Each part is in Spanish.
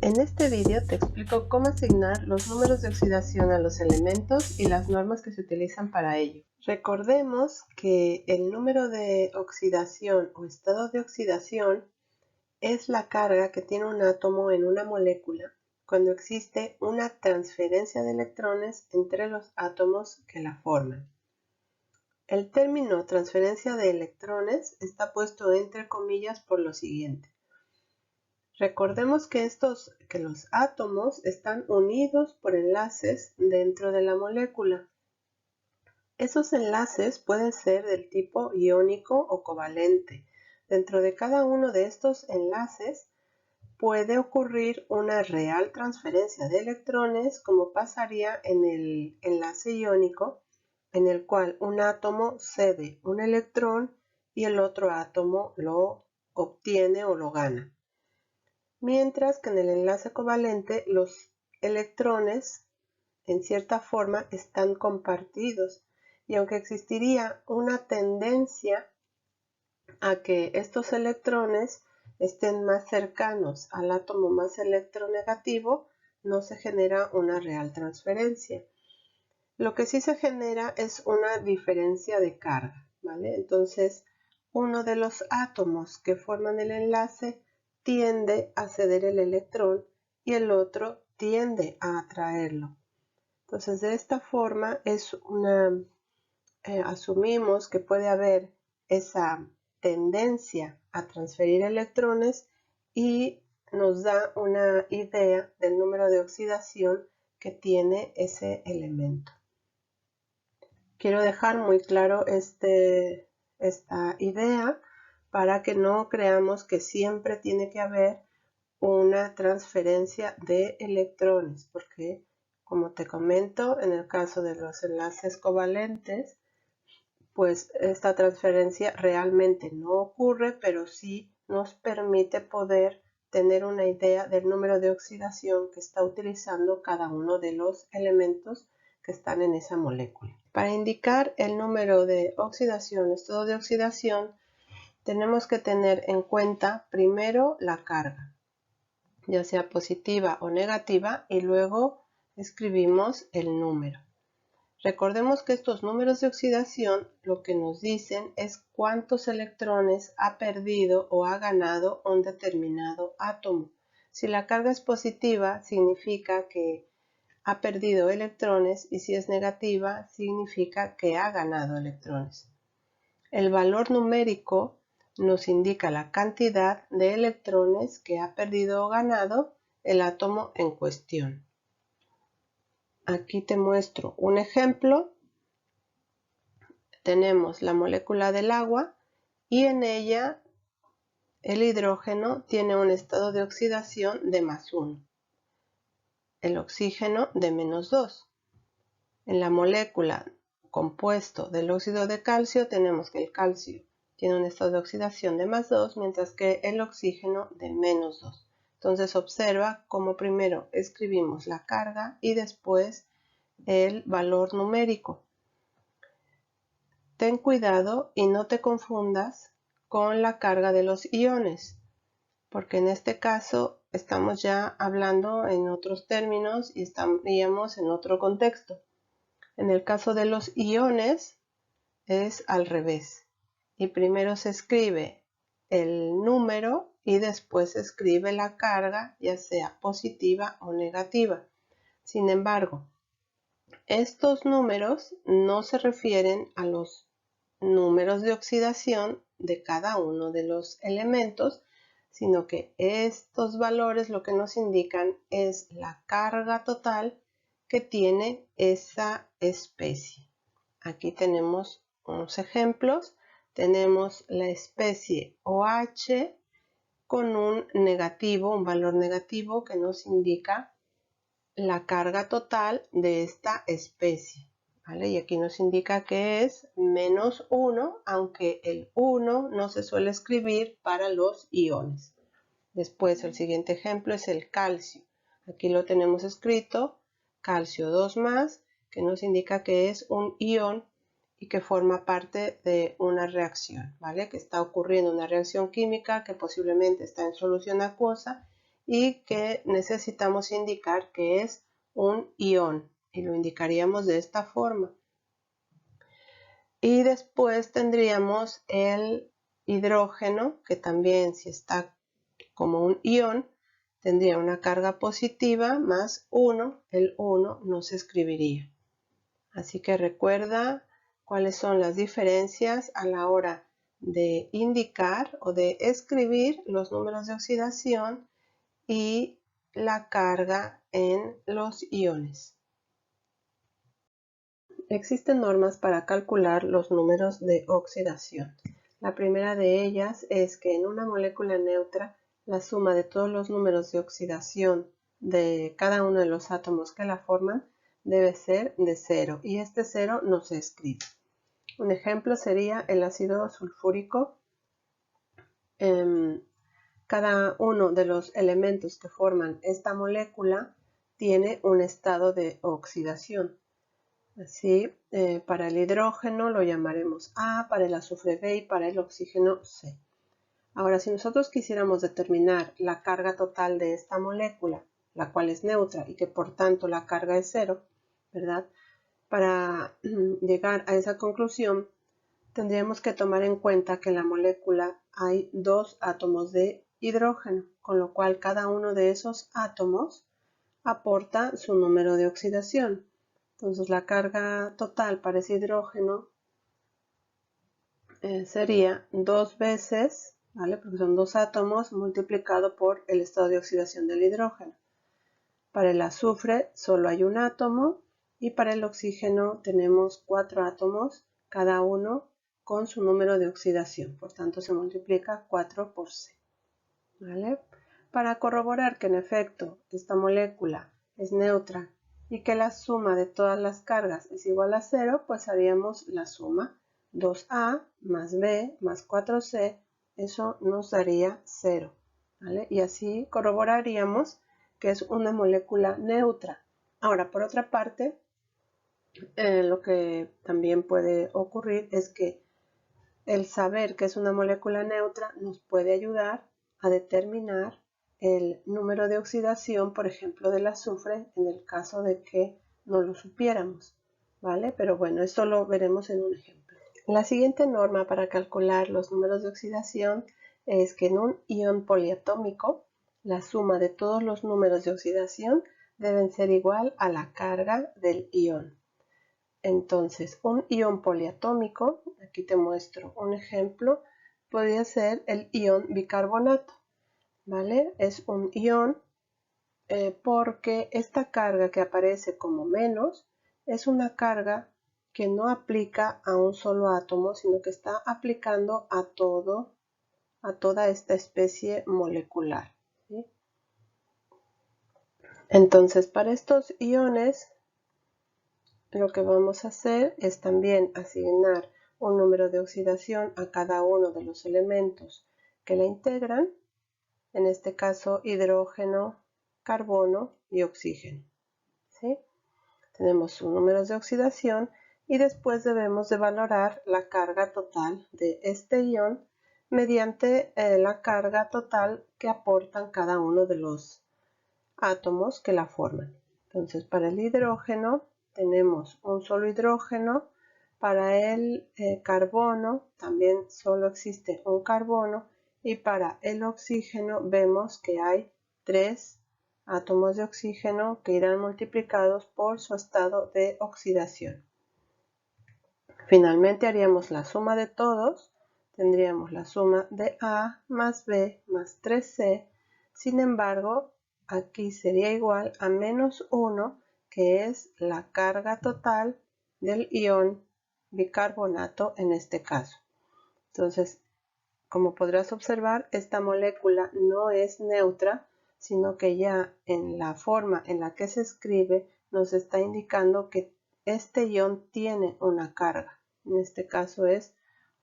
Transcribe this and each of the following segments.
En este vídeo te explico cómo asignar los números de oxidación a los elementos y las normas que se utilizan para ello. Recordemos que el número de oxidación o estado de oxidación es la carga que tiene un átomo en una molécula cuando existe una transferencia de electrones entre los átomos que la forman. El término transferencia de electrones está puesto entre comillas por lo siguiente. Recordemos que los átomos están unidos por enlaces dentro de la molécula. Esos enlaces pueden ser del tipo iónico o covalente. Dentro de cada uno de estos enlaces puede ocurrir una real transferencia de electrones, como pasaría en el enlace iónico, en el cual un átomo cede un electrón y el otro átomo lo obtiene o lo gana. Mientras que en el enlace covalente los electrones en cierta forma están compartidos, y aunque existiría una tendencia a que estos electrones estén más cercanos al átomo más electronegativo, no se genera una real transferencia. Lo que sí se genera es una diferencia de carga, ¿vale? Entonces, uno de los átomos que forman el enlace tiende a ceder el electrón y el otro tiende a atraerlo. Entonces, de esta forma asumimos que puede haber esa tendencia a transferir electrones y nos da una idea del número de oxidación que tiene ese elemento. Quiero dejar muy claro esta idea para que no creamos que siempre tiene que haber una transferencia de electrones, porque como te comento, en el caso de los enlaces covalentes, pues esta transferencia realmente no ocurre, pero sí nos permite poder tener una idea del número de oxidación que está utilizando cada uno de los elementos que están en esa molécula. Para indicar el número de oxidación, estado de oxidación, tenemos que tener en cuenta primero la carga, ya sea positiva o negativa, y luego escribimos el número. Recordemos que estos números de oxidación lo que nos dicen es cuántos electrones ha perdido o ha ganado un determinado átomo. Si la carga es positiva, significa que ha perdido electrones, y si es negativa, significa que ha ganado electrones. El valor numérico nos indica la cantidad de electrones que ha perdido o ganado el átomo en cuestión. Aquí te muestro un ejemplo. Tenemos la molécula del agua y en ella el hidrógeno tiene un estado de oxidación de +1, el oxígeno de -2. En la molécula compuesto del óxido de calcio tenemos que el calcio tiene un estado de oxidación de +2, mientras que el oxígeno de -2. Entonces observa cómo primero escribimos la carga y después el valor numérico. Ten cuidado y no te confundas con la carga de los iones, porque en este caso estamos ya hablando en otros términos y estaríamos en otro contexto. En el caso de los iones es al revés, y primero se escribe el número y después se escribe la carga, ya sea positiva o negativa. Sin embargo, estos números no se refieren a los números de oxidación de cada uno de los elementos, sino que estos valores lo que nos indican es la carga total que tiene esa especie. Aquí tenemos unos ejemplos. Tenemos la especie OH con un valor negativo que nos indica la carga total de esta especie, ¿vale? Y aquí nos indica que es -1, aunque el 1 no se suele escribir para los iones. Después el siguiente ejemplo es el calcio. Aquí lo tenemos escrito calcio 2+, que nos indica que es un ion y que forma parte de una reacción, ¿vale? Que está ocurriendo una reacción química que posiblemente está en solución acuosa y que necesitamos indicar que es un ion y lo indicaríamos de esta forma. Y después tendríamos el hidrógeno, que también si está como un ion tendría una carga positiva más 1, el 1 no se escribiría. Así que recuerda cuáles son las diferencias a la hora de indicar o de escribir los números de oxidación y la carga en los iones. Existen normas para calcular los números de oxidación. La primera de ellas es que en una molécula neutra la suma de todos los números de oxidación de cada uno de los átomos que la forman debe ser de 0 y este 0 no se escribe. Un ejemplo sería el ácido sulfúrico. Cada uno de los elementos que forman esta molécula tiene un estado de oxidación. Así, para el hidrógeno lo llamaremos A, para el azufre B y para el oxígeno C. Ahora, si nosotros quisiéramos determinar la carga total de esta molécula, la cual es neutra y que por tanto la carga es 0, ¿verdad? Para llegar a esa conclusión, tendríamos que tomar en cuenta que en la molécula hay 2 átomos de hidrógeno, con lo cual cada uno de esos átomos aporta su número de oxidación. Entonces la carga total para ese hidrógeno sería 2 veces, ¿vale? Porque son 2 átomos multiplicado por el estado de oxidación del hidrógeno. Para el azufre solo hay un átomo y para el oxígeno tenemos 4 átomos, cada uno con su número de oxidación. Por tanto se multiplica 4 por C. ¿Vale? Para corroborar que en efecto esta molécula es neutra y que la suma de todas las cargas es igual a 0, pues haríamos la suma 2A más B más 4C, eso nos daría 0, ¿vale? Y así corroboraríamos que es una molécula neutra. Ahora, por otra parte, lo que también puede ocurrir es que el saber que es una molécula neutra nos puede ayudar a determinar el número de oxidación, por ejemplo, del azufre, en el caso de que no lo supiéramos, ¿vale? Pero bueno, esto lo veremos en un ejemplo. La siguiente norma para calcular los números de oxidación es que en un ion poliatómico, la suma de todos los números de oxidación deben ser igual a la carga del ion. Entonces, un ion poliatómico, aquí te muestro un ejemplo, podría ser el ion bicarbonato, ¿vale? Es un ion porque esta carga que aparece como menos es una carga que no aplica a un solo átomo, sino que está aplicando a toda esta especie molecular, ¿sí? Entonces, para estos iones, lo que vamos a hacer es también asignar un número de oxidación a cada uno de los elementos que la integran, en este caso hidrógeno, carbono y oxígeno, ¿sí? Tenemos sus números de oxidación y después debemos de valorar la carga total de este ion mediante la carga total que aportan cada uno de los átomos que la forman. Entonces, para el hidrógeno tenemos un solo hidrógeno, para el carbono también solo existe un carbono y para el oxígeno vemos que hay 3 átomos de oxígeno que irán multiplicados por su estado de oxidación. Finalmente haríamos la suma de todos, tendríamos la suma de A más B más 3C, sin embargo, aquí sería igual a menos 1, que es la carga total del ion bicarbonato en este caso. Entonces, como podrás observar, esta molécula no es neutra, sino que ya en la forma en la que se escribe nos está indicando que este ion tiene una carga. En este caso es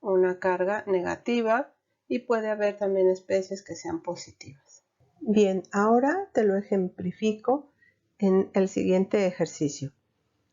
una carga negativa y puede haber también especies que sean positivas. Bien, ahora te lo ejemplifico en el siguiente ejercicio.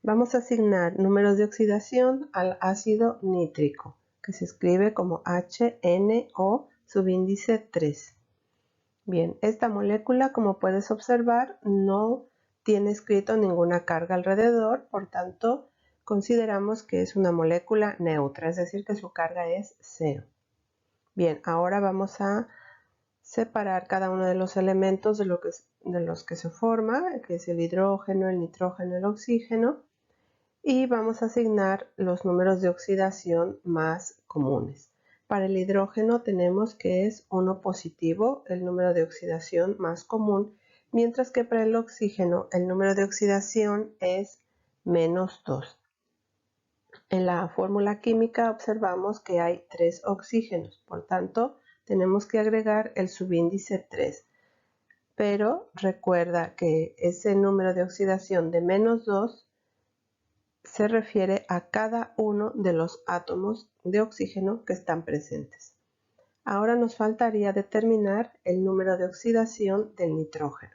Vamos a asignar números de oxidación al ácido nítrico, que se escribe como HNO subíndice 3. Bien, esta molécula, como puedes observar, no tiene escrito ninguna carga alrededor, por tanto, consideramos que es una molécula neutra, es decir, que su carga es 0. Bien, ahora vamos a separar cada uno de los elementos de los que se forma, que es el hidrógeno, el nitrógeno, el oxígeno, y vamos a asignar los números de oxidación más comunes. Para el hidrógeno tenemos que es 1 positivo, el número de oxidación más común, mientras que para el oxígeno el número de oxidación es -2. En la fórmula química observamos que hay 3 oxígenos, por tanto tenemos que agregar el subíndice 3. Pero recuerda que ese número de oxidación de -2 se refiere a cada uno de los átomos de oxígeno que están presentes. Ahora nos faltaría determinar el número de oxidación del nitrógeno.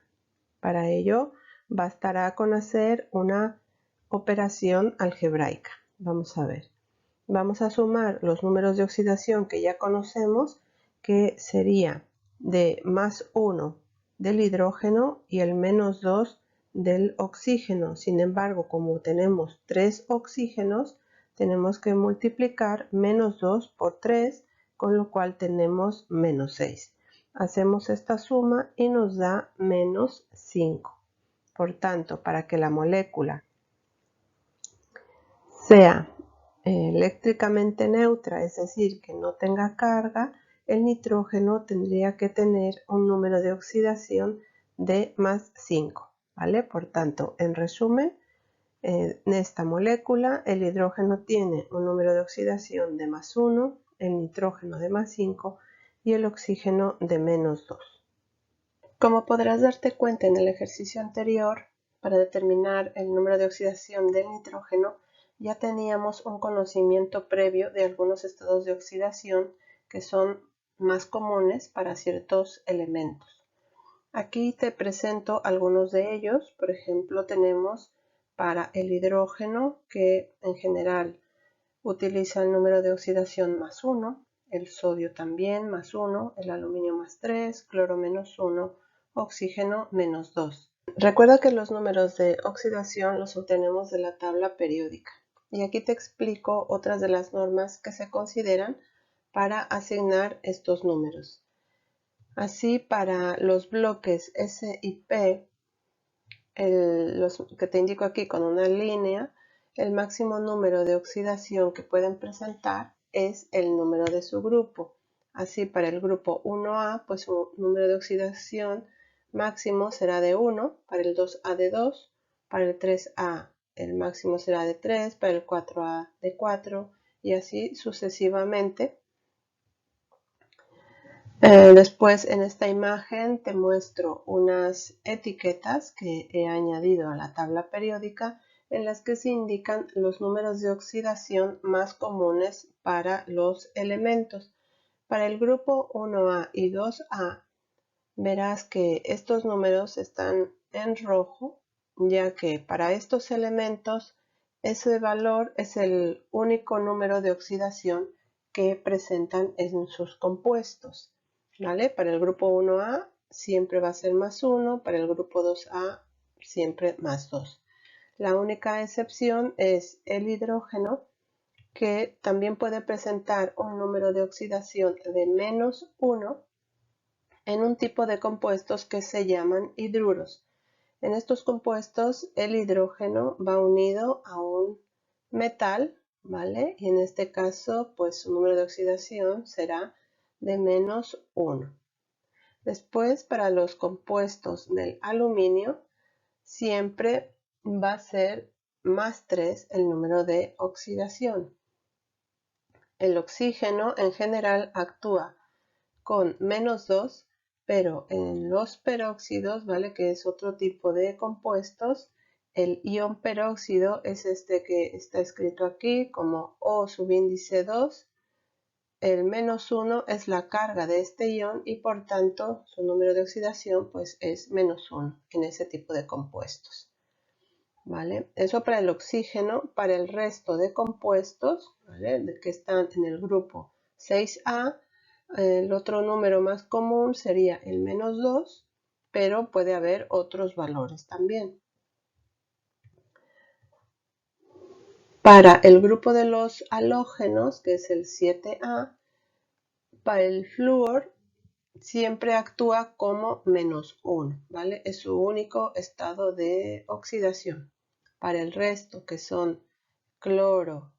Para ello, bastará con hacer una operación algebraica. Vamos a ver. Vamos a sumar los números de oxidación que ya conocemos, que sería de +1 del hidrógeno y el -2 del oxígeno. Sin embargo, como tenemos 3 oxígenos, tenemos que multiplicar -2 por 3, con lo cual tenemos -6. Hacemos esta suma y nos da -5. Por tanto, para que la molécula sea eléctricamente neutra, es decir, que no tenga carga, el nitrógeno tendría que tener un número de oxidación de +5, ¿vale? Por tanto, en resumen, en esta molécula el hidrógeno tiene un número de oxidación de +1, el nitrógeno de +5 y el oxígeno de -2. Como podrás darte cuenta en el ejercicio anterior, para determinar el número de oxidación del nitrógeno, ya teníamos un conocimiento previo de algunos estados de oxidación que son más comunes para ciertos elementos. Aquí te presento algunos de ellos. Por ejemplo, tenemos para el hidrógeno, que en general utiliza el número de oxidación +1, el sodio también +1, el aluminio +3, cloro -1, oxígeno -2. Recuerda que los números de oxidación los obtenemos de la tabla periódica. Y aquí te explico otras de las normas que se consideran para asignar estos números. Así, para los bloques S y P, los que te indico aquí con una línea, el máximo número de oxidación que pueden presentar es el número de su grupo. Así, para el grupo 1A, pues su número de oxidación máximo será de 1, para el 2A de 2, para el 3A el máximo será de 3, para el 4A de 4 y así sucesivamente. Después en esta imagen te muestro unas etiquetas que he añadido a la tabla periódica en las que se indican los números de oxidación más comunes para los elementos. Para el grupo 1A y 2A verás que estos números están en rojo, ya que para estos elementos ese valor es el único número de oxidación que presentan en sus compuestos. ¿Vale? Para el grupo 1A siempre va a ser +1, para el grupo 2A siempre +2. La única excepción es el hidrógeno, que también puede presentar un número de oxidación de -1 en un tipo de compuestos que se llaman hidruros. En estos compuestos el hidrógeno va unido a un metal, ¿vale? Y en este caso, pues su número de oxidación será de -1. Después, para los compuestos del aluminio, siempre va a ser +3 el número de oxidación. El oxígeno en general actúa con -2, pero en los peróxidos, ¿vale? Que es otro tipo de compuestos, el ion peróxido es este que está escrito aquí como O subíndice 2. El -1 es la carga de este ion y por tanto su número de oxidación pues es -1 en ese tipo de compuestos. ¿Vale? Eso para el oxígeno. Para el resto de compuestos, ¿vale? Que están en el grupo 6A, El otro número más común sería el -2, pero puede haber otros valores también. Para el grupo de los halógenos, que es el 7A, para el flúor siempre actúa como -1, ¿vale? Es su único estado de oxidación. Para el resto, que son cloro,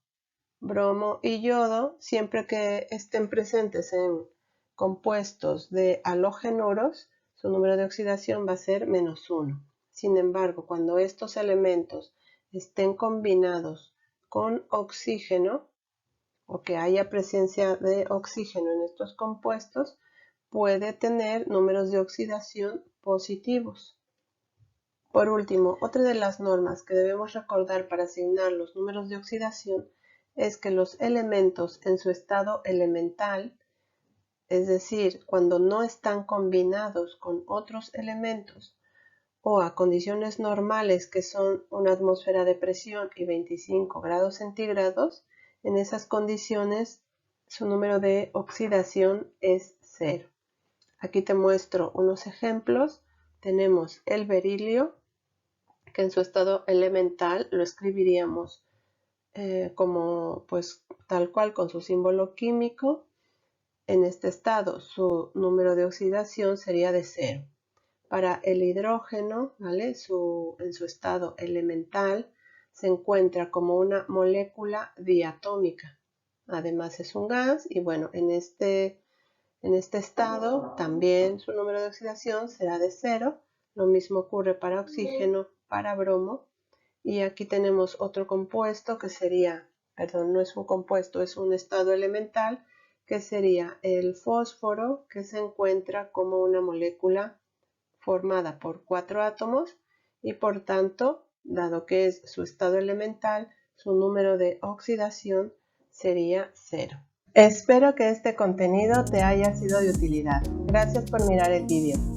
bromo y yodo, siempre que estén presentes en compuestos de halógenuros, su número de oxidación va a ser -1. Sin embargo, cuando estos elementos estén combinados con oxígeno, o que haya presencia de oxígeno en estos compuestos, puede tener números de oxidación positivos. Por último, otra de las normas que debemos recordar para asignar los números de oxidación es que los elementos en su estado elemental, es decir, cuando no están combinados con otros elementos o a condiciones normales que son una atmósfera de presión y 25 grados centígrados, en esas condiciones su número de oxidación es 0. Aquí te muestro unos ejemplos. Tenemos el berilio, que en su estado elemental lo escribiríamos como pues tal cual con su símbolo químico. En este estado su número de oxidación sería de 0. Para el hidrógeno, ¿vale? En su estado elemental se encuentra como una molécula diatómica. Además es un gas y bueno, en este estado también su número de oxidación será de 0. Lo mismo ocurre para oxígeno, para bromo. Y aquí tenemos otro compuesto que sería, perdón, no es un compuesto, es un estado elemental, que sería el fósforo, que se encuentra como una molécula formada por 4 átomos y por tanto, dado que es su estado elemental, su número de oxidación sería 0. Espero que este contenido te haya sido de utilidad. Gracias por mirar el vídeo.